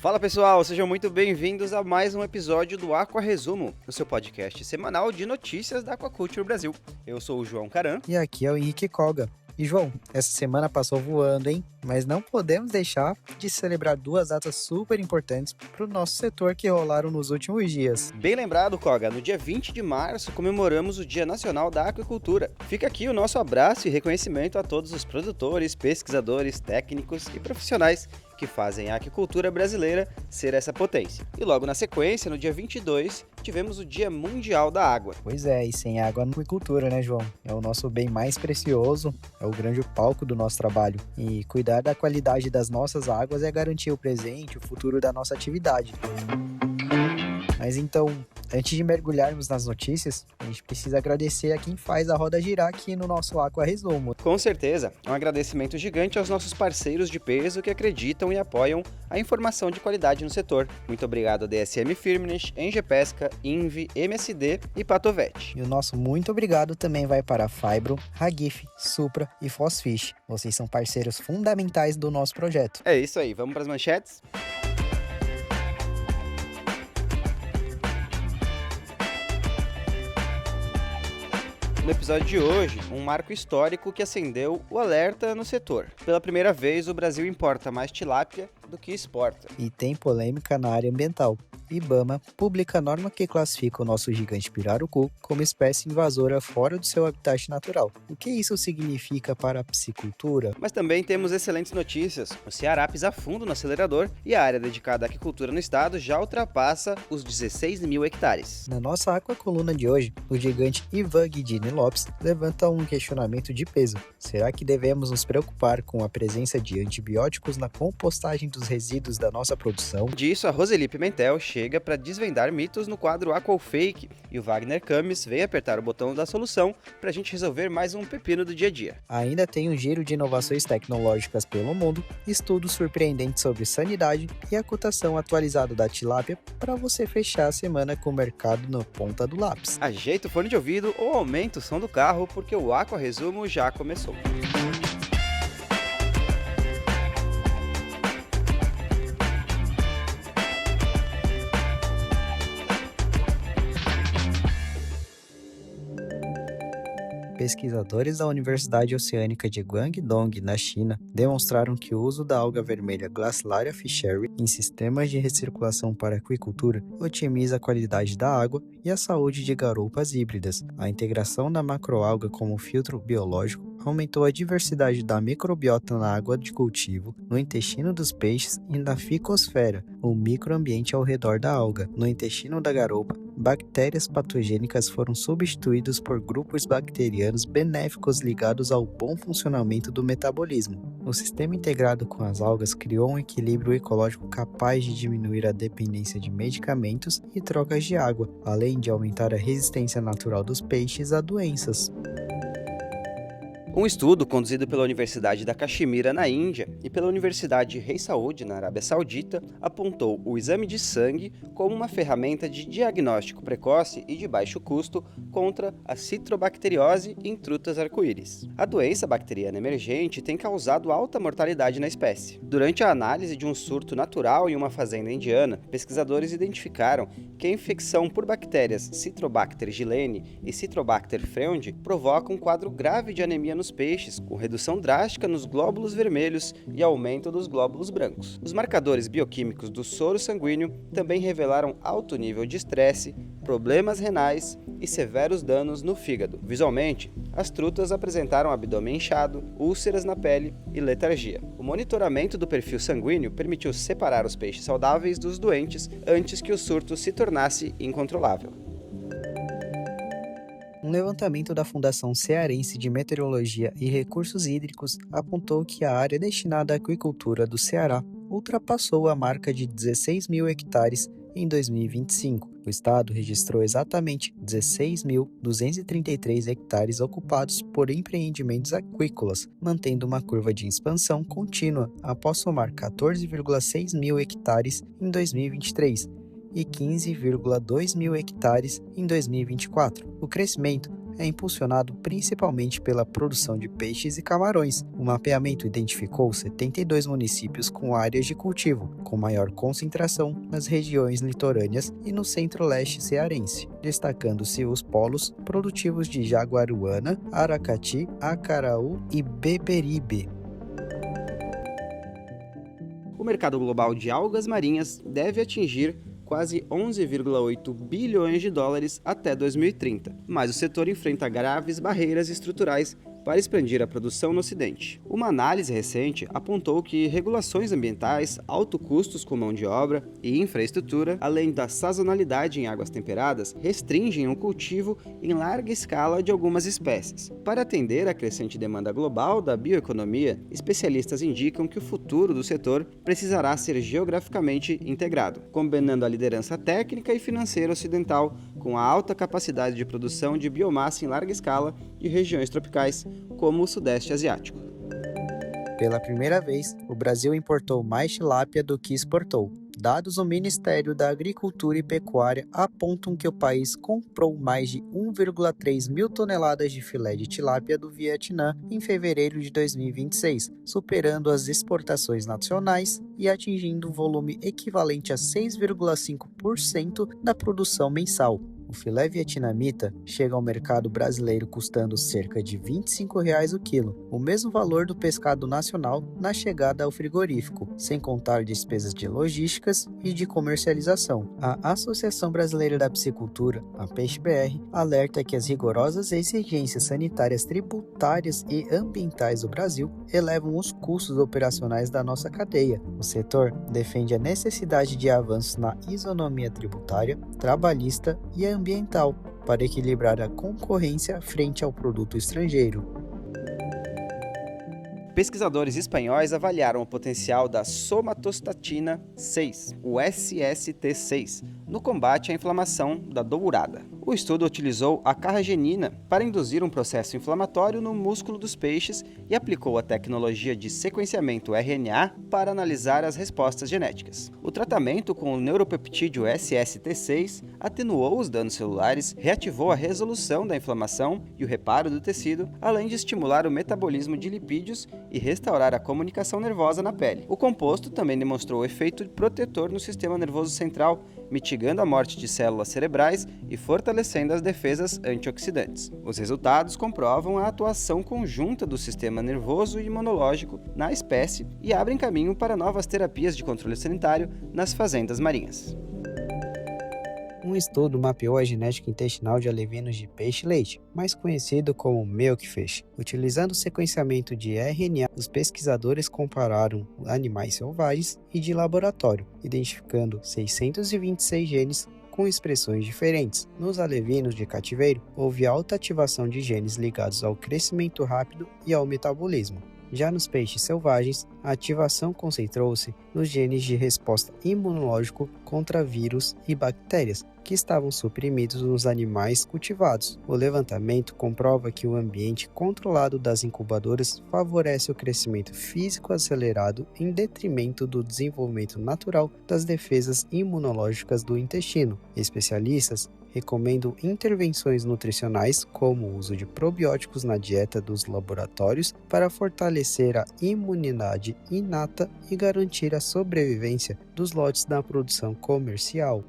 Fala pessoal, sejam muito bem-vindos a mais um episódio do Aqua Resumo, o seu podcast semanal de notícias da Aquaculture Brasil. Eu sou o João Caran. E aqui é o Henrique Colga. E João, essa semana passou voando, hein? Mas não podemos deixar de celebrar duas datas super importantes para o nosso setor que rolaram nos últimos dias. Bem lembrado, Colga, no dia 20 de março comemoramos o Dia Nacional da Aquicultura. Fica aqui o nosso abraço e reconhecimento a todos os produtores, pesquisadores, técnicos e profissionais que fazem a aquicultura brasileira ser essa potência. E logo na sequência, no dia 22, tivemos o Dia Mundial da Água. Pois é, e sem água na aquicultura, né, João? É o nosso bem mais precioso, é o grande palco do nosso trabalho. E cuidar da qualidade das nossas águas é garantir o presente, o futuro da nossa atividade. Mas então, antes de mergulharmos nas notícias, a gente precisa agradecer a quem faz a roda girar aqui no nosso Aqua Resumo. Com certeza, um agradecimento gigante aos nossos parceiros de peso que acreditam e apoiam a informação de qualidade no setor. Muito obrigado a DSM Firmenich, Engepesca, Invi, MSD e Patovet. E o nosso muito obrigado também vai para a Fibro, Hagif, Supra e Fosfish. Vocês são parceiros fundamentais do nosso projeto. É isso aí, vamos para as manchetes? No episódio de hoje, um marco histórico que acendeu o alerta no setor. Pela primeira vez, o Brasil importa mais tilápia do que exporta. E tem polêmica na área ambiental. IBAMA publica a norma que classifica o nosso gigante pirarucu como espécie invasora fora do seu habitat natural. O que isso significa para a piscicultura? Mas também temos excelentes notícias. O Ceará pisa fundo no acelerador e a área dedicada à aquicultura no estado já ultrapassa os 16 mil hectares. Na nossa aquacoluna de hoje, o gigante Ivan Guidini Lopes levanta um questionamento de peso. Será que devemos nos preocupar com a presença de antibióticos na compostagem dos resíduos da nossa produção? Disso, a Roseli Pimentel chega para desvendar mitos no quadro Aquafake e o Wagner Camis veio apertar o botão da solução para a gente resolver mais um pepino do dia a dia. Ainda tem um giro de inovações tecnológicas pelo mundo, estudos surpreendentes sobre sanidade e a cotação atualizada da tilápia para você fechar a semana com o mercado na ponta do lápis. Ajeita o fone de ouvido ou aumenta o som do carro porque o Aqua Resumo já começou. Pesquisadores da Universidade Oceânica de Guangdong, na China, demonstraram que o uso da alga vermelha Glaciaria fischeri em sistemas de recirculação para aquicultura otimiza a qualidade da água e a saúde de garoupas híbridas. A integração da macroalga como filtro biológico aumentou a diversidade da microbiota na água de cultivo, no intestino dos peixes e na ficosfera, o microambiente ao redor da alga. No intestino da garoupa, bactérias patogênicas foram substituídos por grupos bacterianos benéficos ligados ao bom funcionamento do metabolismo. O sistema integrado com as algas criou um equilíbrio ecológico capaz de diminuir a dependência de medicamentos e trocas de água, além de aumentar a resistência natural dos peixes a doenças. Um estudo conduzido pela Universidade da Caxemira, na Índia, e pela Universidade Rei Saúde, na Arábia Saudita, apontou o exame de sangue como uma ferramenta de diagnóstico precoce e de baixo custo contra a citrobacteriose em trutas arco-íris. A doença bacteriana emergente tem causado alta mortalidade na espécie. Durante a análise de um surto natural em uma fazenda indiana, pesquisadores identificaram que a infecção por bactérias Citrobacter gilene e Citrobacter freundii provoca um quadro grave de anemia nos peixes, com redução drástica nos glóbulos vermelhos e aumento dos glóbulos brancos. Os marcadores bioquímicos do soro sanguíneo também revelaram alto nível de estresse, problemas renais e severos danos no fígado. Visualmente, as trutas apresentaram abdômen inchado, úlceras na pele e letargia. O monitoramento do perfil sanguíneo permitiu separar os peixes saudáveis dos doentes antes que o surto se tornasse incontrolável. Um levantamento da Fundação Cearense de Meteorologia e Recursos Hídricos apontou que a área destinada à aquicultura do Ceará ultrapassou a marca de 16 mil hectares em 2025. O estado registrou exatamente 16.233 hectares ocupados por empreendimentos aquícolas, mantendo uma curva de expansão contínua após somar 14,6 mil hectares em 2023 e 15,2 mil hectares em 2024. O crescimento é impulsionado principalmente pela produção de peixes e camarões. O mapeamento identificou 72 municípios com áreas de cultivo, com maior concentração nas regiões litorâneas e no centro-leste cearense, destacando-se os polos produtivos de Jaguaruana, Aracati, Acaraú e Beberibe. O mercado global de algas marinhas deve atingir quase 11,8 bilhões de dólares até 2030, mas o setor enfrenta graves barreiras estruturais para expandir a produção no Ocidente. Uma análise recente apontou que regulações ambientais, altos custos com mão de obra e infraestrutura, além da sazonalidade em águas temperadas, restringem o cultivo em larga escala de algumas espécies. Para atender à crescente demanda global da bioeconomia, especialistas indicam que o futuro do setor precisará ser geograficamente integrado, combinando a liderança técnica e financeira ocidental com a alta capacidade de produção de biomassa em larga escala de regiões tropicais, como o Sudeste Asiático. Pela primeira vez, o Brasil importou mais tilápia do que exportou. Dados do Ministério da Agricultura e Pecuária apontam que o país comprou mais de 1,3 mil toneladas de filé de tilápia do Vietnã em fevereiro de 2026, superando as exportações nacionais e atingindo um volume equivalente a 6,5% da produção mensal. O filé vietnamita chega ao mercado brasileiro custando cerca de R$ 25,00 o quilo, o mesmo valor do pescado nacional na chegada ao frigorífico, sem contar despesas de logísticas e de comercialização. A Associação Brasileira da Piscicultura, a Peixe-BR, alerta que as rigorosas exigências sanitárias, tributárias e ambientais do Brasil elevam os custos operacionais da nossa cadeia. O setor defende a necessidade de avanços na isonomia tributária, trabalhista e ambiental para equilibrar a concorrência frente ao produto estrangeiro. Pesquisadores espanhóis avaliaram o potencial da somatostatina 6, o SST6, no combate à inflamação da dourada. O estudo utilizou a carragenina para induzir um processo inflamatório no músculo dos peixes e aplicou a tecnologia de sequenciamento RNA para analisar as respostas genéticas. O tratamento com o neuropeptídeo SST6 atenuou os danos celulares, reativou a resolução da inflamação e o reparo do tecido, além de estimular o metabolismo de lipídios e restaurar a comunicação nervosa na pele. O composto também demonstrou efeito protetor no sistema nervoso central, mitigando a morte de células cerebrais e fortalecendo as defesas antioxidantes. Os resultados comprovam a atuação conjunta do sistema nervoso e imunológico na espécie e abrem caminho para novas terapias de controle sanitário nas fazendas marinhas. Um estudo mapeou a genética intestinal de alevinos de peixe-leite, mais conhecido como milkfish. Utilizando o sequenciamento de RNA, os pesquisadores compararam animais selvagens e de laboratório, identificando 626 genes com expressões diferentes. Nos alevinos de cativeiro, houve alta ativação de genes ligados ao crescimento rápido e ao metabolismo. Já nos peixes selvagens, a ativação concentrou-se nos genes de resposta imunológica contra vírus e bactérias, que estavam suprimidos nos animais cultivados. O levantamento comprova que o ambiente controlado das incubadoras favorece o crescimento físico acelerado em detrimento do desenvolvimento natural das defesas imunológicas do intestino. Especialistas recomendam intervenções nutricionais, como o uso de probióticos na dieta dos laboratórios para fortalecer a imunidade inata e garantir a sobrevivência dos lotes da produção comercial.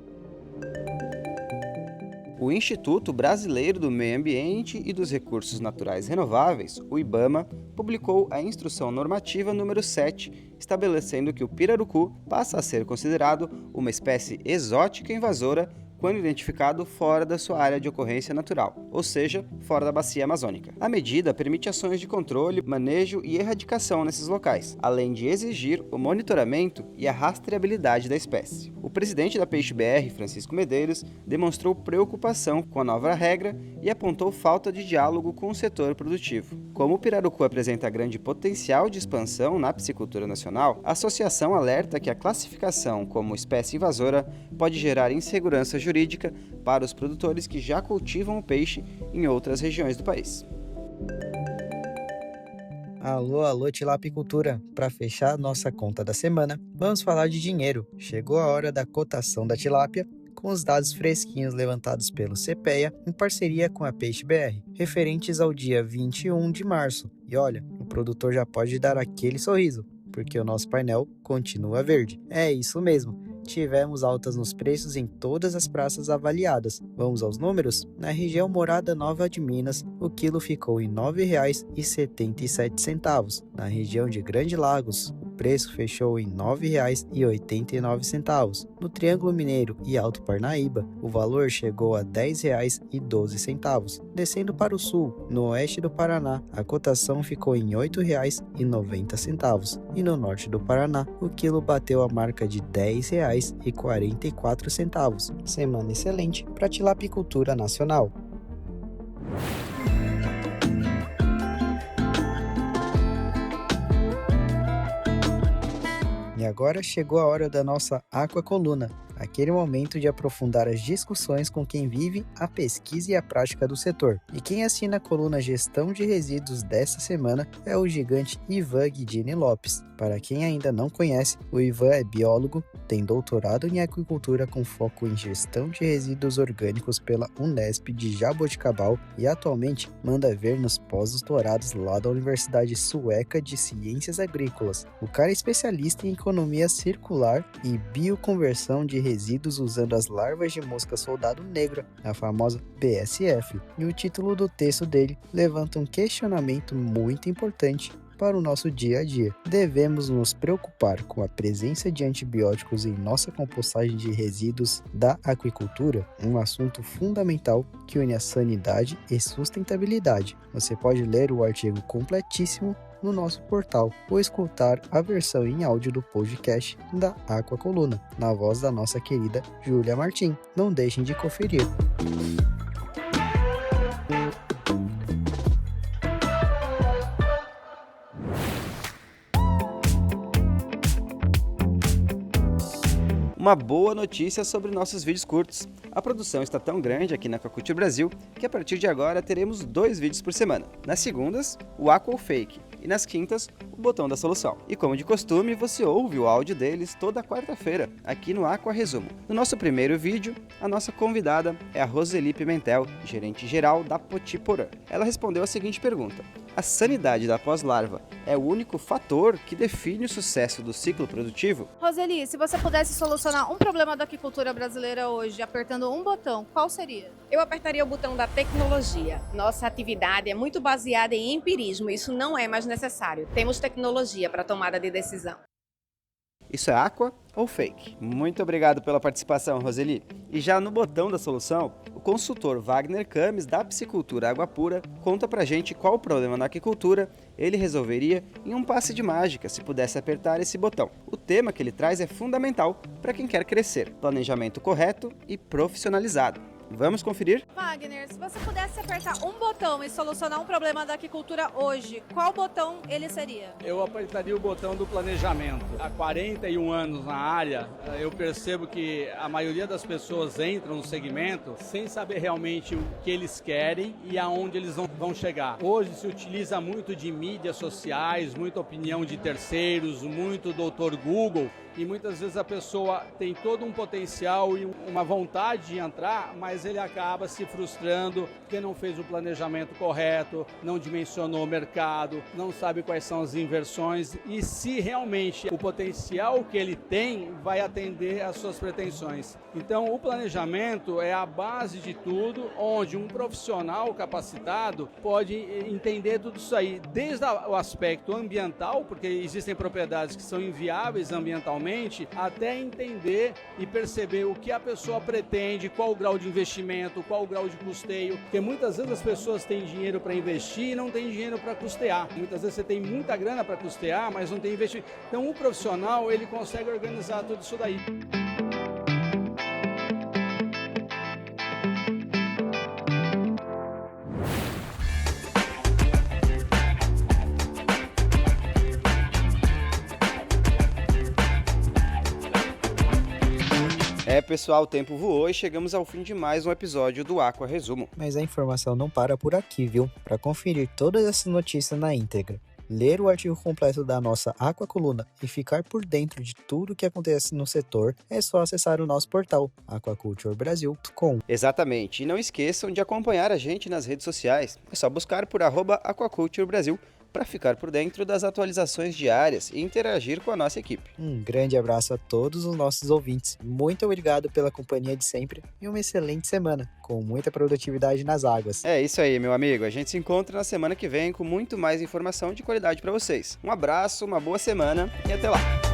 O Instituto Brasileiro do Meio Ambiente e dos Recursos Naturais Renováveis, o IBAMA, publicou a Instrução Normativa número 7, estabelecendo que o pirarucu passa a ser considerado uma espécie exótica invasora quando identificado fora da sua área de ocorrência natural, ou seja, fora da bacia amazônica. A medida permite ações de controle, manejo e erradicação nesses locais, além de exigir o monitoramento e a rastreabilidade da espécie. O presidente da Peixe-BR, Francisco Medeiros, demonstrou preocupação com a nova regra e apontou falta de diálogo com o setor produtivo. Como o pirarucu apresenta grande potencial de expansão na piscicultura nacional, a associação alerta que a classificação como espécie invasora pode gerar insegurança jurídica para os produtores que já cultivam o peixe em outras regiões do país. Alô, tilapicultura! Para fechar nossa conta da semana, vamos falar de dinheiro. Chegou a hora da cotação da tilápia, com com os dados fresquinhos levantados pelo CPEA em parceria com a Peixe BR, referentes ao dia 21 de março. E olha, o produtor já pode dar aquele sorriso, porque o nosso painel continua verde. É isso mesmo. Tivemos altas nos preços em todas as praças avaliadas. Vamos aos números? Na região Morada Nova de Minas, o quilo ficou em R$ 9,77. Na região de Grande Lagos, o preço fechou em R$ 9,89. No Triângulo Mineiro e Alto Parnaíba, o valor chegou a R$ 10,12. Descendo para o sul, no oeste do Paraná, a cotação ficou em R$ 8,90. E no norte do Paraná, o quilo bateu a marca de R$ 10,44. Semana excelente para a tilapicultura nacional. E agora chegou a hora da nossa Aquacoluna, aquele momento de aprofundar as discussões com quem vive a pesquisa e a prática do setor. E quem assina a coluna Gestão de Resíduos desta semana é o gigante Ivan Guidini Lopes. Para quem ainda não conhece, o Ivan é biólogo, tem doutorado em aquicultura com foco em gestão de resíduos orgânicos pela Unesp de Jaboticabal e atualmente manda ver nos pós-doutorados lá da Universidade Sueca de Ciências Agrícolas. O cara é especialista em economia circular e bioconversão de resíduos usando as larvas de mosca soldado negra, a famosa BSF. E o título do texto dele levanta um questionamento muito importante para o nosso dia a dia. Devemos nos preocupar com a presença de antibióticos em nossa compostagem de resíduos da aquicultura? Um assunto fundamental que une a sanidade e sustentabilidade. Você pode ler o artigo completíssimo no nosso portal ou escutar a versão em áudio do podcast da Aquacoluna, na voz da nossa querida Júlia Martim. Não deixem de conferir. Uma boa notícia sobre nossos vídeos curtos. A produção está tão grande aqui na Aquaculture Brasil que a partir de agora teremos 2 vídeos por semana. Nas segundas, o Aqua ou Fake, e nas quintas, o Botão da Solução. E como de costume, você ouve o áudio deles toda quarta-feira, aqui no Aqua Resumo. No nosso primeiro vídeo, a nossa convidada é a Roseli Pimentel, gerente-geral da Potiporã. Ela respondeu a seguinte pergunta: a sanidade da pós-larva é o único fator que define o sucesso do ciclo produtivo? Roseli, se você pudesse solucionar um problema da aquicultura brasileira hoje, apertando um botão, qual seria? Eu apertaria o botão da tecnologia. Nossa atividade é muito baseada em empirismo, isso não é mais necessário. Temos tecnologia para tomada de decisão. Isso é Aqua ou Fake? Muito obrigado pela participação, Roseli. E já no Botão da Solução, o consultor Wagner Cames, da Piscicultura Água Pura, conta pra gente qual o problema na aquicultura ele resolveria em um passe de mágica se pudesse apertar esse botão. O tema que ele traz é fundamental para quem quer crescer: planejamento correto e profissionalizado. Vamos conferir? Wagner, se você pudesse apertar um botão e solucionar um problema da aquicultura hoje, qual botão ele seria? Eu apertaria o botão do planejamento. Há 41 anos na área, eu percebo que a maioria das pessoas entram no segmento sem saber realmente o que eles querem e aonde eles vão chegar. Hoje se utiliza muito de mídias sociais, muita opinião de terceiros, muito doutor Google, e muitas vezes a pessoa tem todo um potencial e uma vontade de entrar, mas ele acaba se frustrando porque não fez o planejamento correto, não dimensionou o mercado, não sabe quais são as inversões e se realmente o potencial que ele tem vai atender às suas pretensões. Então o planejamento é a base de tudo, onde um profissional capacitado pode entender tudo isso aí, desde o aspecto ambiental, porque existem propriedades que são inviáveis ambientalmente, até entender e perceber o que a pessoa pretende, qual o grau de investimento, qual o grau de custeio, porque muitas vezes as pessoas têm dinheiro para investir e não têm dinheiro para custear. Muitas vezes você tem muita grana para custear, mas não tem investimento. Então o profissional, ele consegue organizar tudo isso daí. Pessoal, o tempo voou e chegamos ao fim de mais um episódio do Aqua Resumo. Mas a informação não para por aqui, viu? Para conferir todas essas notícias na íntegra ler o artigo completo da nossa Aquacoluna e ficar por dentro de tudo que acontece no setor, é só acessar o nosso portal aquaculturebrasil.com. Exatamente, e não esqueçam de acompanhar a gente nas redes sociais. É só buscar por @aquaculturebrasil para ficar por dentro das atualizações diárias e interagir com a nossa equipe. Um grande abraço a todos os nossos ouvintes. Muito obrigado pela companhia de sempre e uma excelente semana, com muita produtividade nas águas. É isso aí, meu amigo. A gente se encontra na semana que vem com muito mais informação de qualidade para vocês. Um abraço, uma boa semana e até lá!